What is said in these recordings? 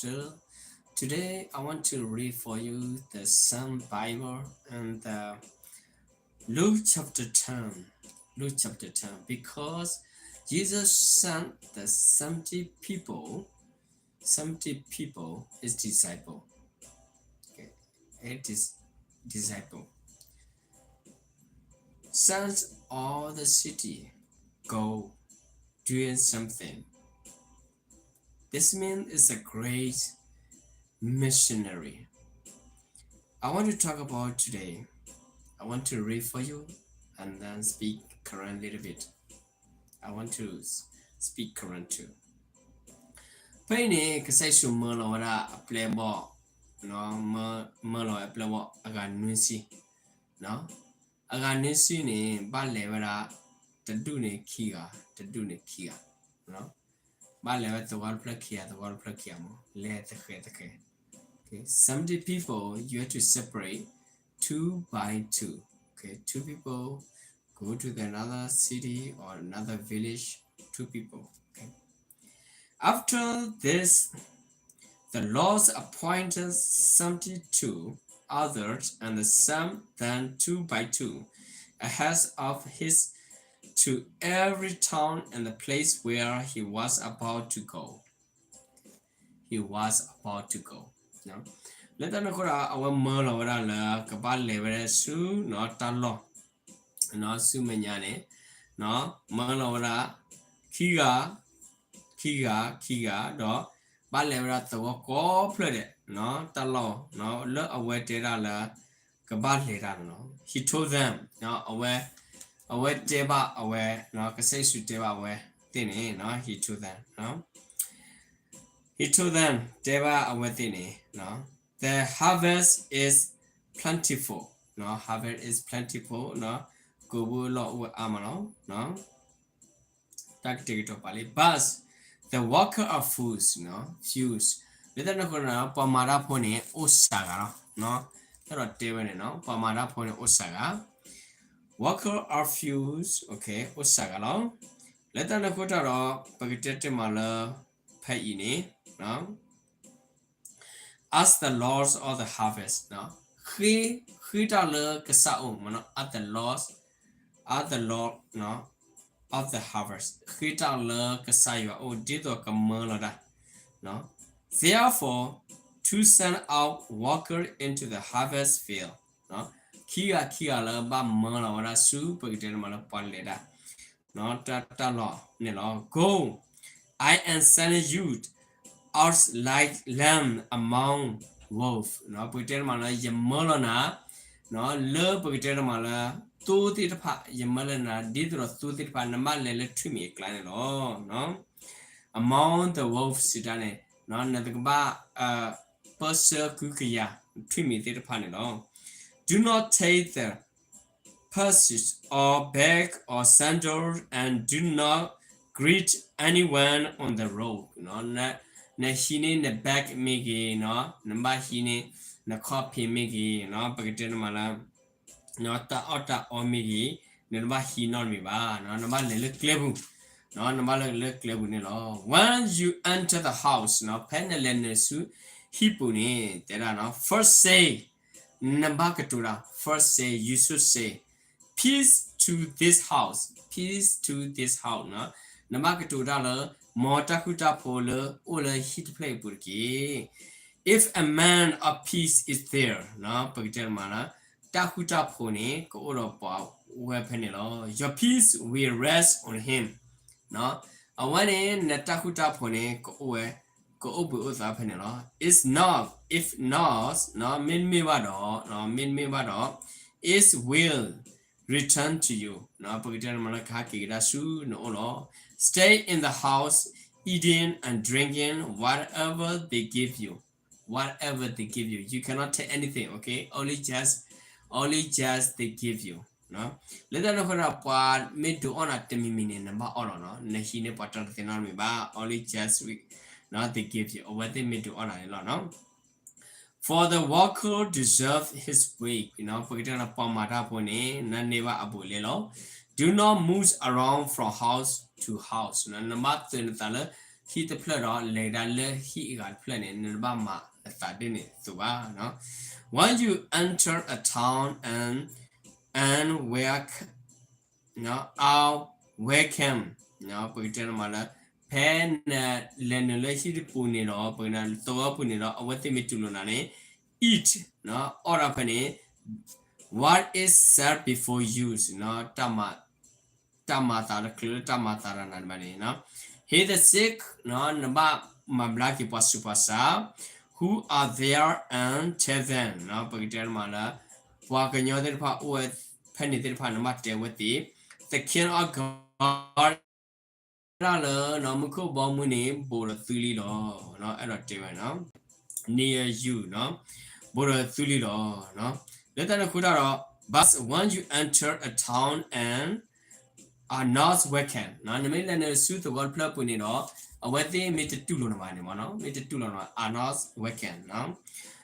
So today I want to read for you the Psalm Bible and Luke chapter 10. Luke chapter 10 because Jesus sent the 70 people his disciple. Okay, it is disciple. Sends all the city go doing something. This man is a great missionary. I want to talk about today. I want to read for you and then speak Quran a little bit. I want to speak Quran too. Paine kasai su merlo wada play ball no merlo play ball aga nunsi no aga nunsi ni ba le wada tadu ne kia no ba le wada the wall play kia mo le the okay 70 people you have to separate two by two. Okay, two people go to the another city or another village. Two people. Okay. After this, the Lord appointed 72 others and some then two by two ahead of his to every town and the place where he was about to go. He was about to go. No? Let us go our merlo la kabal level su not talo. No su menyane. No merlo kiga do ba level to ko plede no talo no look away data la kabal lera no. He told them no away deba away no kasay su deba away tini no he told them no. He told them deba away tini no. The harvest is plentiful. No, harvest is plentiful. No, go lo amano. No, tak to pali. But the worker of foods. No, fuse. Let no gonna pamara pone osaga. No, that table no pamara pone osaga. Worker of fuse. Okay, osaga lo. Let no go to pagitete mala payini. No. As the lords of the harvest now he dollar kasao mano at the lord no of the harvest he dollar kasayo o dito kamalada no therefore to send out worker into the harvest field no kia la ba mala wala su pagite mala paleda no ta lo ne lo go I am sending you out like lamb among wolf no pagite mala yemolona no le pagite mala tu ti pha yemalana didro tu ti pha nama le twimi klan no among the wolves sidane no na ba perser kukiya twimi ti pha no do not take the purses or bag or sandals and do not greet anyone on the road no na hini na bag migi no namba hini na copy migi no pagite mala no ta ota omigi namba hino mi ba no namba le klebu no namba le klebu ni lo once you enter the house no penelen su hipuni tera no first say namba katura first say you should say peace to this house no namba katura lo motakuta pole ola hit play burki if a man of peace is there no pagiter mana takuta pone ko oro pa weapon lo your peace will rest on him no awane na takuta pone ko obu oza phane lo is not if not no min me ba do is will return to you no pagiter mana kha ki da su no lo stay in the house eating and drinking whatever they give you you cannot take anything okay only just they give you no let them know what made to honor the meaning number honor no nahi ne pattern thinner me ba only just we not they give you or what they made to honor no for the worker deserve his wage forget na pamata pone na neva abulelo do not move around from house to house na number 10 he the plot or later he got planning in Bama starting it so no when you enter a town and where no out welcome no pretend mala pen len le shi pu ni ro pu na to pu ni ro awati mi tu lo na ne eat no or up ni what is served before you no tamata clear tamata na mani no he the sick no naba mablaki pasupasa who are there and tell them no pretend mala wa kanyo de pha o penny de pha nama te with the king of God ရလနော်မခုဘောမှုနေပိုရသူလီတော့နော်အဲ့တော့တင်မယ်နော် near you နော်ပိုရသူလီတော့နော်လက်တနခုတော့ but once you enter a town and are not welcome နော်နမိတ်လည်းနဲ့စုတော့ plug ပွနေတော့အဝတ်သေးမေတတူလို့နော်နေမနော်မေတတူလို့နော် are not welcome နော်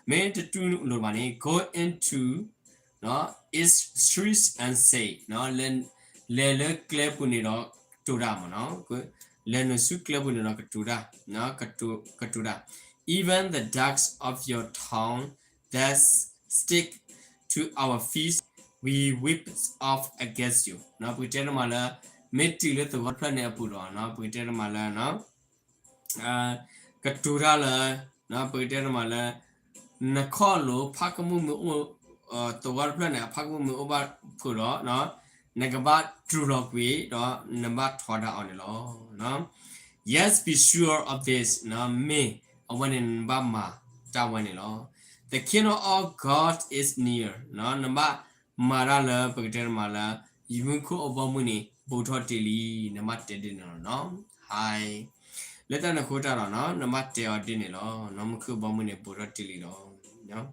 မေတတူလို့ပါနေ go into နော် is streets and say နော်လဲကလပ်ပွနေတော့တူတာမနော်ကိုလည်းနစုကလပ်ပွနေတော့ကတူတာနော်ကတူတာ even the ducks of your town that stick to our feet we whip off against you နော်ပြတဲ့မှာလဲမေတီလေတော့ဖတ်နေပူတော့နော်ပြတဲ့မှာလဲနော်ကတူတာလဲနော်ပြတဲ့မှာလဲနခေါ်လို့ဖကမှုမျိုးတော့ဖတ်နေဖကမှုမျိုးဘာဖူတော့နော်နကဘာထူတော့ကွေတော့နမထော်တာအောင်လောနော် yes be sure of this နော်မေအဝနင်ဘာမာတာဝန်လော the kingdom of God is near နော်နမမာရလာပကတဲ့မာလာယွန်းခုအဘောမှုနေဘူထော်တီလီနမတဲတဲ့နော် hi လက်တနခိုးတာတော့နော်နမတဲော်တင်းနေလောနမခုဘောမှုနေဘူထော်တီလီလောနော်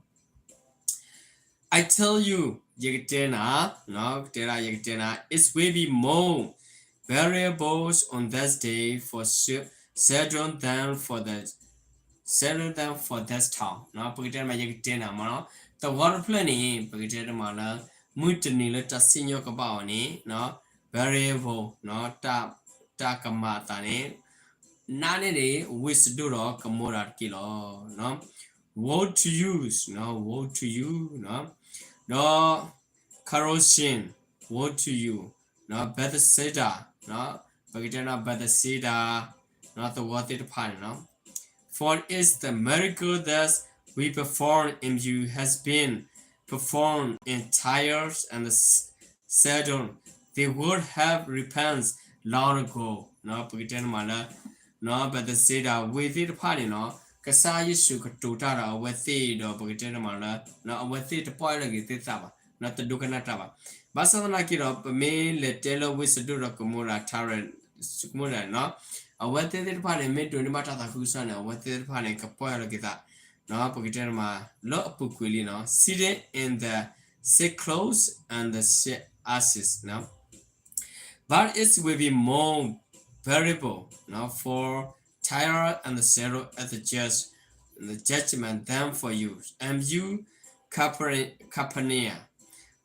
I tell you Yegtena no tera Yegtena it will be more variables on that day for certain than for this town no pagita ma Yegtena ma no the water planning pagita ma la mutni la ta sinyo ka ba ni no variable no ta kama ta ni na ne de with do ro kamora ki lo no what to use no what to you no no corrosion what to you no Bethesda no Bagdana Bethesda not the what it pan no for is the miracle that we perform in you has been performed in Tyre and Sidon they would have repents long ago no Bagdana mala no Bethesda with it pan no ကစားရစုကတူတာအဝသိတော့ပကတဲ့မှာလားနော်အဝသိတပွားလည်းကိသပါနော်တဒုကနာတာပါဘာသာနာကိတော့ပမေလက်တဲလဝစ်ဒုရကမူရာထာရစကမူရာနော်အဝသိတဲ့ဖာလေမေတုန်မတာတာခုဆန်အဝသိတဲ့ဖာလေကပွားလည်းကိသနော်ပကတဲ့မှာလောအပုကွေလီနော် sitting in the sick clothes and the ashes no but it will be more variable no for Tyre and the Zero at the judgment them for you and you Capernaum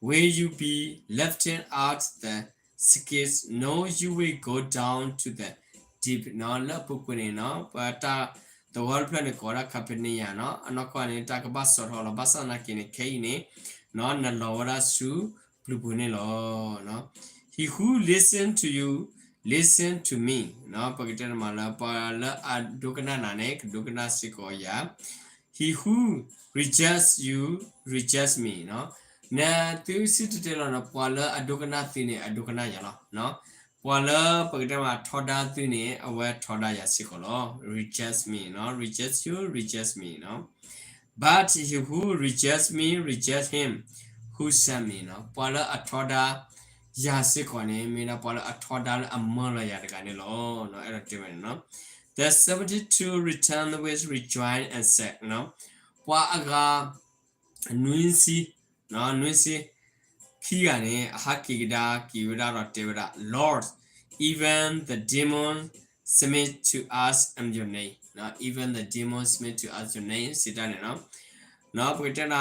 will you be lifting out the skies no you will go down to the deep no la pukune no but the world plan ko ra Capernaum no anokwa ni ta ka ba so tho lo ba sa na kin ni kai ni no na lo ra su blubune lo no he who listen to you listen to me no pagita mala pala adukana nanek dukana sikoya he who rejects you rejects me no na tu sit no pala adukana thine adukana ya no pala pagita ma thoda thine awa thoda ya sikolo rejects me no rejects you rejects me no but he who rejects me rejects him who sent me no pala athoda ya se kone mina pala athoda amala ya daga ne lo no era timen no the 72 return with rejoin and said no wa aga nuinsi no nuinsi ki ga ne hakigida kiwida ro tewida lord even the demon submit to us and your name no even the demon submit to us your name sidane no no pagitana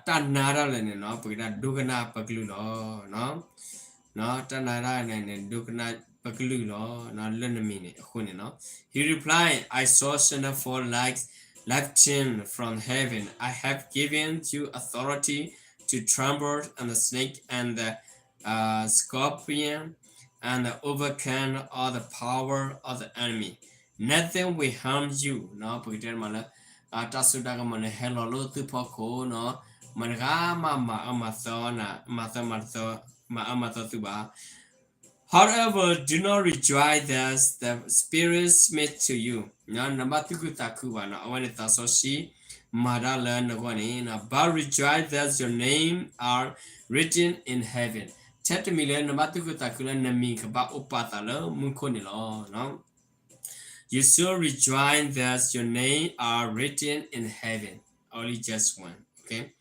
tanara le ne no pagita dugana paglu lo no tanara ne dugana Bakulu lo na lenamine hune no. He replied, I saw for like chin from heaven. I have given you authority to trample on the snake and the scorpion and overcome all the power of the enemy. Nothing will harm you. No, pagkita mala tasuda ka mana hello lo tu poko no managa mama amato na ma amato tu ba. However, do not rejoice as the Spirit smith to you. Na namatuku takuwa na awane tasoshi madala na wani na but rejoice that your name are written in heaven. Chapter million namatuku takula nami kaba upatala munkonilo no. You should rejoice that your name are written in heaven. Only just one. Okay.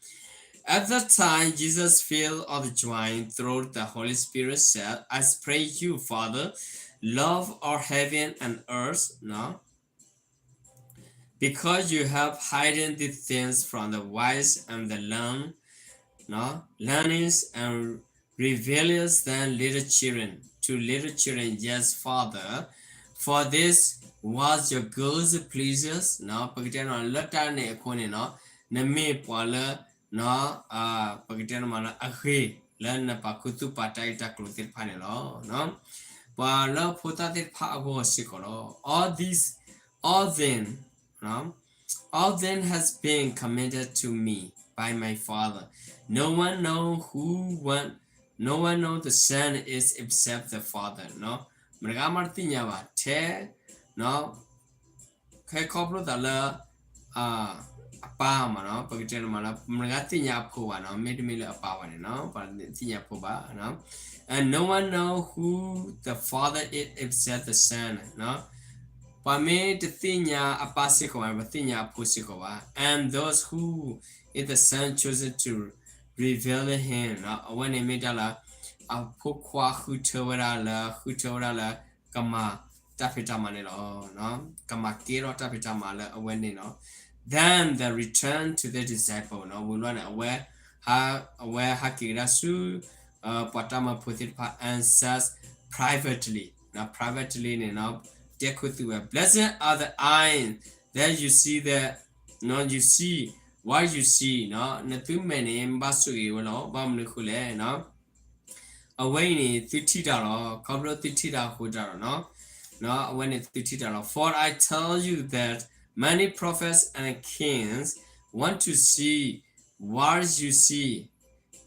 At that time, Jesus, filled with joy through the Holy Spirit, said, I pray you, Father, love our heaven and earth, no? Because you have hidden these things from the wise and the learned, no? Learners and rebellious than little children. To little children, yes, Father, for this was your good pleasures, no? Pagkita no, lata ne kone no, na me pala no pagkita mana akhi lan na pakutu patai ta klutir panelo no pa la phota te pha go sikolo all then no all then has been committed to me by my father. No one know the son is except the father no mraga martinya ba the no khai khoplo da la apa mà nó bởi vì mà nó ngắt tin nhà phụ à nó mấy đứa apa vậy nó và tin nhà phụ ba nó and no one know who the father is except the son nó và mấy đứa tin nhà apa sẽ có và tin nhà phụ sẽ có and those who is the son chosen to reveal him nó when em đã là phụ khoa khu chơi là kama tapita mà này nó kama kia đó tapita mà là when này nó. Then they return to the disciple. No, we learn aware hakirasu patama putitpa answers privately. Now privately, blessed are the eyes that you see you see what you see. No, natu many mbasugi no bamnukule no. Away ni $30, couple $30 no when it's $30. For I tell you that many prophets and kings want to see what you see,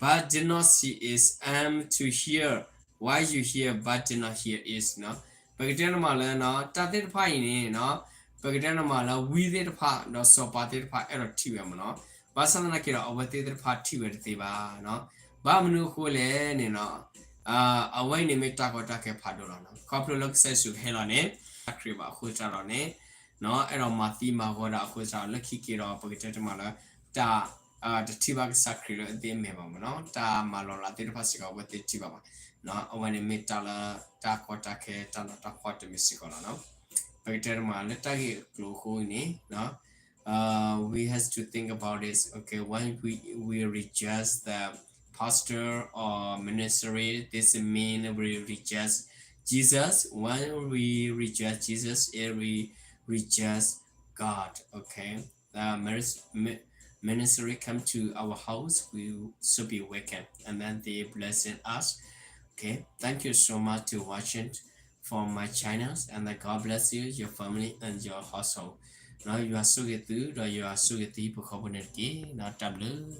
but did not see is, and to hear what you hear, but did not hear is. No, pagkatena mala no, tatir pa ini no, pagkatena mala within pa no, so patir pa error tiwa no, basana na kira awati pa tiwa tiba no, ba manu kule ni no, away ni metakota ke padura no, couple look says you helone, akriba hutarone. No, ero mati ma goda akusa lucky kiro pagkita mala ta the tiba sakri de memo no ta malola de pasika with the tiba no when it metala ta kota ke ta ta hot misikola no pagkita mala tagi gluko ni no we has to think about this. Okay, when we reject the pastor or ministry, this mean we reject Jesus. When we reject Jesus, we reject God. Okay, the ministry come to our house, we should be wicked, and then they blessing us. Okay, thank you so much to watching from my channels, and that God bless you, your family, and your household. Now you are so good, you are so good, people, not taboo.